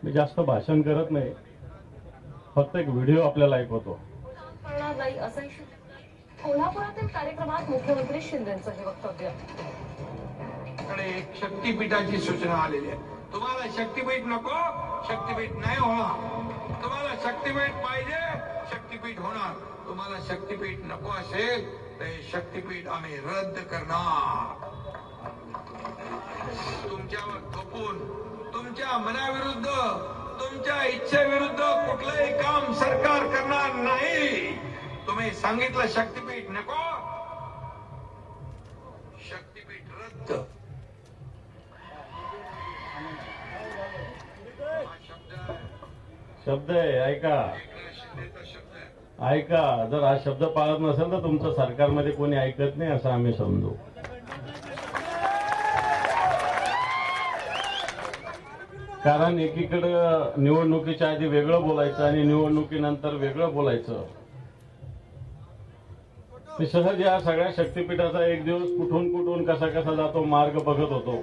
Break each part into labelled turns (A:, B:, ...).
A: मी जास्त भाषण करत नाही, फक्त एक व्हिडिओ आपल्याला ऐकवतो.
B: कोल्हापुरातील कार्यक्रमात मुख्यमंत्री शिंदेंचं हे वक्तव्य.
C: एक शक्तीपीठाची सूचना आलेली आहे. तुम्हाला शक्तीपीठ नको, शक्तीपीठ नाही होणार. तुम्हाला शक्तीपीठ पाहिजे, शक्तीपीठ होणार. तुम्हाला शक्तीपीठ नको असेल तर शक्तीपीठ आम्ही रद्द करणार. तुमच्यावर थोपून तुमच्या मनाविरुद्ध, तुमच्या इच्छेविरुद्ध कुठलंही काम सरकार करणार नाही. तुम्ही सांगितलं शक्तीपीठ नको, शक्तीपीठ रद्द.
A: शब्द आहे, ऐका ऐका. जर हा शब्द पाळत नसेल तर तुमचं सरकारमध्ये कोणी ऐकत नाही असं आम्ही समजू. कारण एकीकडं निवडणुकीच्या आधी वेगळं बोलायचं आणि निवडणुकीनंतर वेगळं बोलायचं. मी सहज या सगळ्या शक्तीपीठाचा एक दिवस कुठून कसा कसा जातो मार्ग बघत होतो.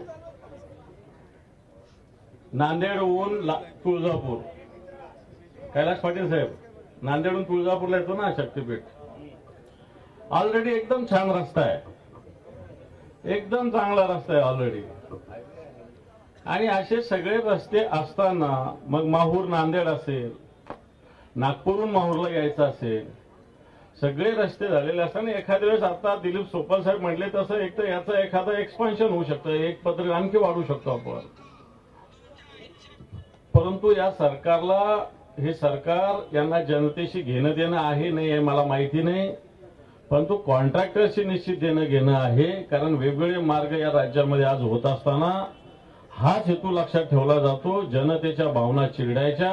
A: नांदेडहून तुळजापूर, कैलास पाटील साहेब, नांदेडहून तुळजापूरला येतो ना शक्तीपीठ. ऑलरेडी एकदम छान रस्ता आहे, एकदम चांगला रस्ता आहे ऑलरेडी. आणि असे सगळे रस्ते असताना मग माहूर नांदेड असेल, नागपूरहून माहूरला यायचं असेल, सगळे रस्ते झालेले असताना एखाद्या वेळेस आता दिलीप सोपल साहेब म्हटले तसं एक तर याचं एखादं एक्सपान्शन होऊ शकतं, एक पत्र आणखी वाढू शकतो आपण. परंतु या सरकारला, हे सरकार यांना जनतेशी घेणं देणं आहे नाही हे मला माहिती नाही, परंतु कॉन्ट्रॅक्टरशी निश्चित देणं घेणं आहे. कारण वेगवेगळे मार्ग या राज्यामध्ये आज होत असताना हाच हेतू लक्षात ठेवला जातो, जनतेच्या भावना चिरडायच्या.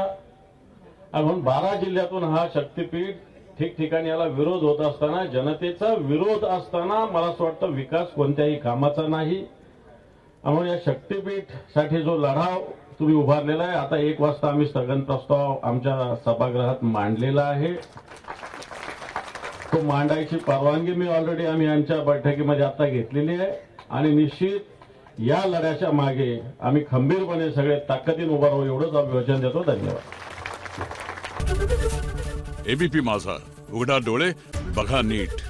A: आणि म्हणून 12 जिल्ह्यातून हा शक्तीपीठ ठिकठिकाणी याला विरोध होत असताना, जनतेचा विरोध असताना मला असं वाटतं विकास कोणत्याही कामाचा नाही. म्हणून या शक्तीपीठसाठी जो लढा तुम्ही उभारलेला आहे, आता 1 वाजता आम्ही स्थगन प्रस्ताव आमच्या सभागृहात मांडलेला आहे. तो मांडायची परवानगी मी ऑलरेडी आम्ही आमच्या बैठकीमध्ये आता घेतलेली आहे. आणि निश्चित या लढ्याच्या मागे आम्ही खंबीरपणे सगळे ताकदीने उभा राहू एवढंच आम्ही वचन देतो. धन्यवाद.
D: एबीपी माझा, उघडा डोळे बघा नीट.